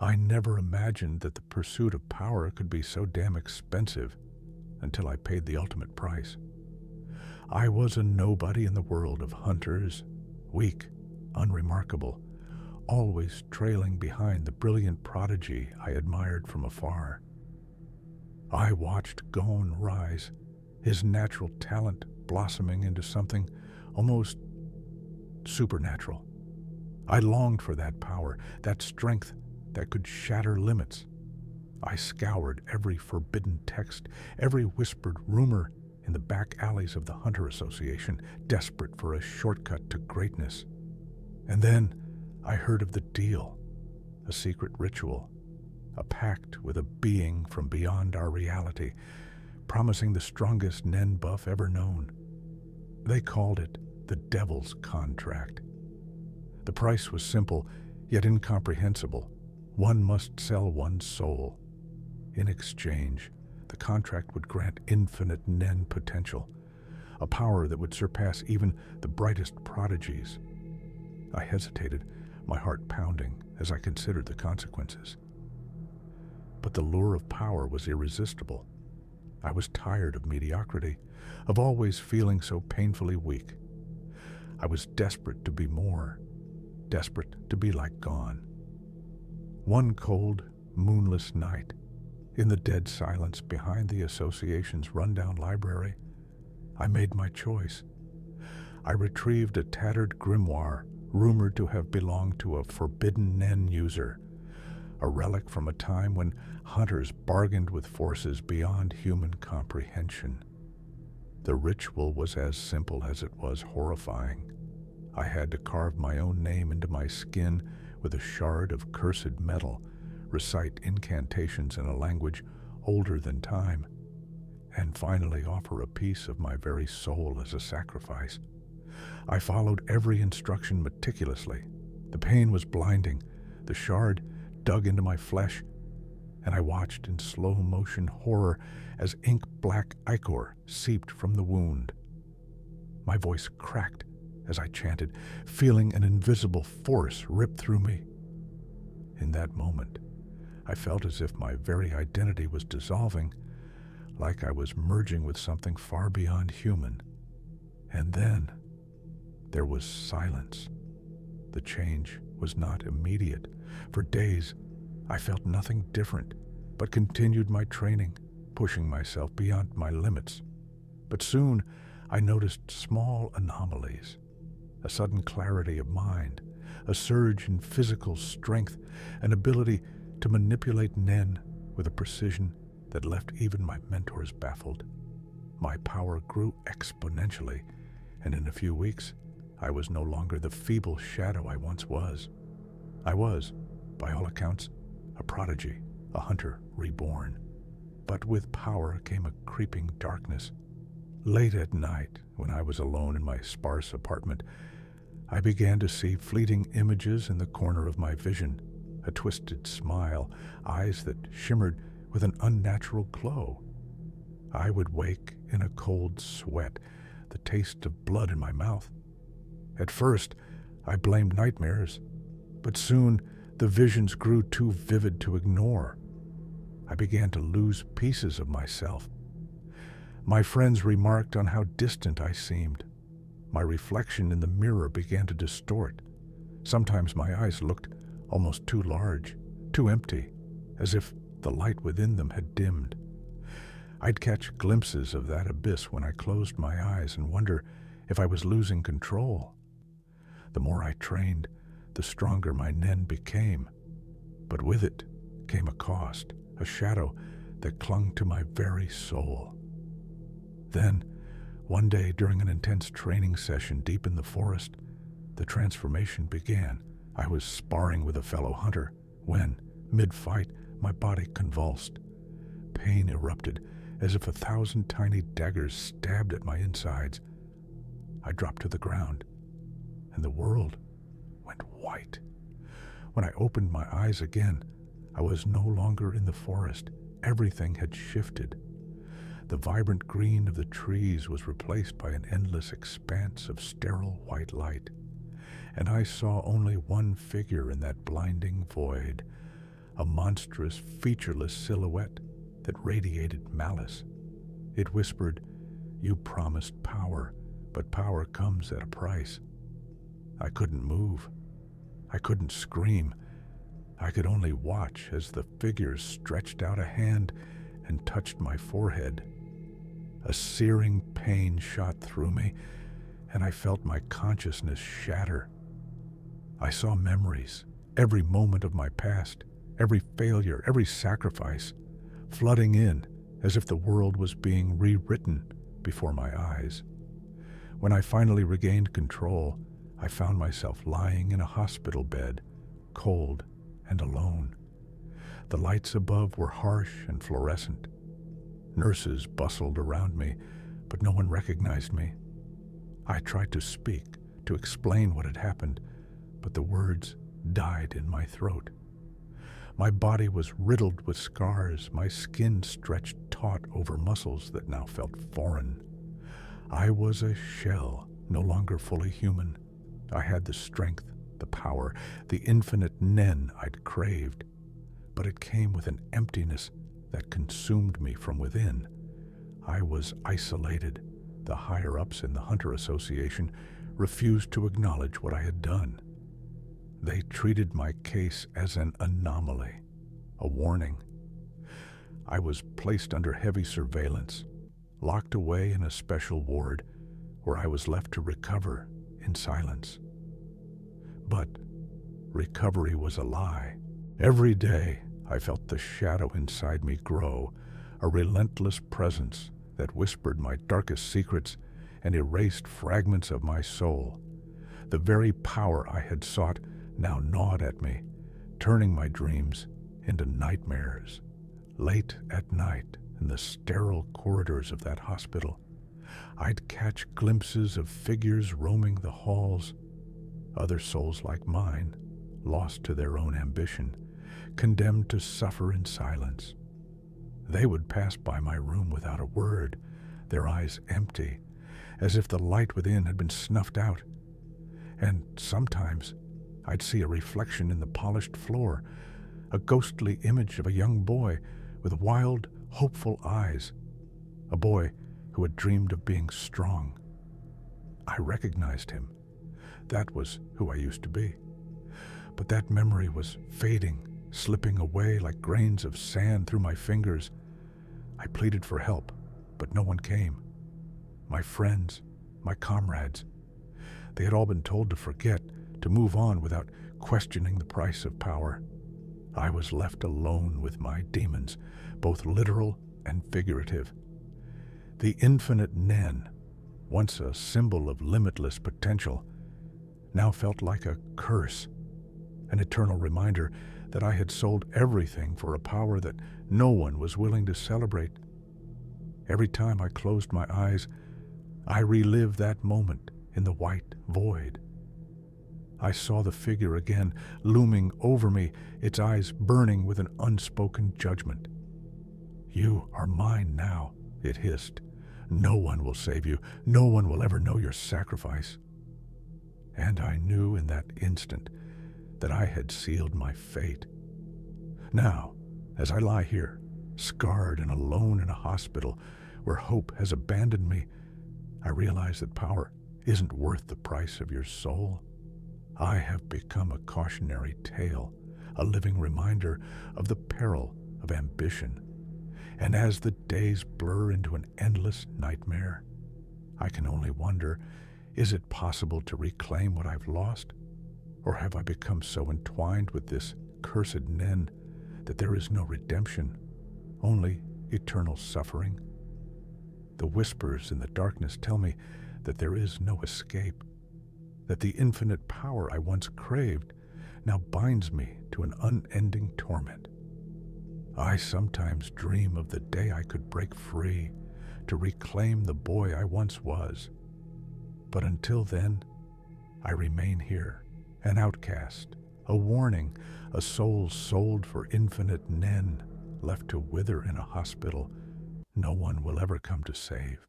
I never imagined that the pursuit of power could be so damn expensive until I paid the ultimate price. I was a nobody in the world of hunters, weak, unremarkable, always trailing behind the brilliant prodigy I admired from afar. I watched Gon rise, his natural talent blossoming into something almost supernatural. I longed for that power, that strength that could shatter limits. I scoured every forbidden text, every whispered rumor in the back alleys of the Hunter Association, desperate for a shortcut to greatness. And then I heard of the deal, a secret ritual, a pact with a being from beyond our reality, promising the strongest Nen buff ever known. They called it the Devil's Contract. The price was simple, yet incomprehensible. One must sell one's soul. In exchange, the contract would grant infinite Nen potential, a power that would surpass even the brightest prodigies. I hesitated, my heart pounding, as I considered the consequences. But the lure of power was irresistible. I was tired of mediocrity, of always feeling so painfully weak. I was desperate to be more, desperate to be like Gon. One cold, moonless night, in the dead silence behind the association's rundown library, I made my choice. I retrieved a tattered grimoire rumored to have belonged to a forbidden Nen user, a relic from a time when hunters bargained with forces beyond human comprehension. The ritual was as simple as it was horrifying. I had to carve my own name into my skin with a shard of cursed metal, recite incantations in a language older than time, and finally offer a piece of my very soul as a sacrifice. I followed every instruction meticulously. The pain was blinding. The shard dug into my flesh, and I watched in slow motion horror as ink-black ichor seeped from the wound. My voice cracked as I chanted, feeling an invisible force rip through me. In that moment, I felt as if my very identity was dissolving, like I was merging with something far beyond human. And then there was silence. The change was not immediate. For days, I felt nothing different, but continued my training, pushing myself beyond my limits. But soon, I noticed small anomalies, a sudden clarity of mind, a surge in physical strength, an ability to manipulate Nen with a precision that left even my mentors baffled. My power grew exponentially, and in a few weeks, I was no longer the feeble shadow I once was. I was, by all accounts, a prodigy, a hunter reborn. But with power came a creeping darkness. Late at night, when I was alone in my sparse apartment, I began to see fleeting images in the corner of my vision, a twisted smile, eyes that shimmered with an unnatural glow. I would wake in a cold sweat, the taste of blood in my mouth. At first, I blamed nightmares, but soon the visions grew too vivid to ignore. I began to lose pieces of myself. My friends remarked on how distant I seemed. My reflection in the mirror began to distort. Sometimes my eyes looked almost too large, too empty, as if the light within them had dimmed. I'd catch glimpses of that abyss when I closed my eyes and wonder if I was losing control. The more I trained, the stronger my Nen became. But with it came a cost, a shadow that clung to my very soul. Then, one day during an intense training session deep in the forest, the transformation began. I was sparring with a fellow hunter when, mid-fight, my body convulsed. Pain erupted as if 1,000 tiny daggers stabbed at my insides. I dropped to the ground, and the world went white. When I opened my eyes again, I was no longer in the forest. Everything had shifted. The vibrant green of the trees was replaced by an endless expanse of sterile white light, and I saw only one figure in that blinding void, a monstrous, featureless silhouette that radiated malice. It whispered, "You promised power, but power comes at a price." I couldn't move. I couldn't scream. I could only watch as the figure stretched out a hand and touched my forehead. A searing pain shot through me, and I felt my consciousness shatter. I saw memories, every moment of my past, every failure, every sacrifice, flooding in as if the world was being rewritten before my eyes. When I finally regained control, I found myself lying in a hospital bed, cold and alone. The lights above were harsh and fluorescent. Nurses bustled around me, but no one recognized me. I tried to speak, to explain what had happened, but the words died in my throat. My body was riddled with scars, my skin stretched taut over muscles that now felt foreign. I was a shell, no longer fully human. I had the strength, the power, the infinite nen I'd craved, but it came with an emptiness that consumed me from within. I was isolated. The higher-ups in the Hunter Association refused to acknowledge what I had done. They treated my case as an anomaly, a warning. I was placed under heavy surveillance, locked away in a special ward where I was left to recover in silence. But recovery was a lie. Every day I felt the shadow inside me grow, a relentless presence that whispered my darkest secrets and erased fragments of my soul. The very power I had sought now gnawed at me, turning my dreams into nightmares. Late at night, in the sterile corridors of that hospital, I'd catch glimpses of figures roaming the halls, other souls like mine, lost to their own ambition, condemned to suffer in silence. They would pass by my room without a word, their eyes empty, as if the light within had been snuffed out. And sometimes I'd see a reflection in the polished floor, a ghostly image of a young boy with wild, hopeful eyes, a boy who had dreamed of being strong. I recognized him. That was who I used to be. But that memory was fading, slipping away like grains of sand through my fingers. I pleaded for help, but no one came. My friends, my comrades, they had all been told to forget, to move on without questioning the price of power. I was left alone with my demons, both literal and figurative. The infinite Nen, once a symbol of limitless potential, now felt like a curse, an eternal reminder that I had sold everything for a power that no one was willing to celebrate. Every time I closed my eyes, I relived that moment in the white void. I saw the figure again, looming over me, its eyes burning with an unspoken judgment. "You are mine now," it hissed. "No one will save you. No one will ever know your sacrifice." And I knew in that instant that I had sealed my fate. Now, as I lie here, scarred and alone in a hospital where hope has abandoned me, I realize that power isn't worth the price of your soul. I have become a cautionary tale, a living reminder of the peril of ambition. And as the days blur into an endless nightmare, I can only wonder, is it possible to reclaim what I've lost? Or have I become so entwined with this cursed Nen that there is no redemption, only eternal suffering? The whispers in the darkness tell me that there is no escape, that the infinite power I once craved now binds me to an unending torment. I sometimes dream of the day I could break free, to reclaim the boy I once was. But until then, I remain here, an outcast, a warning, a soul sold for infinite Nen, left to wither in a hospital no one will ever come to save.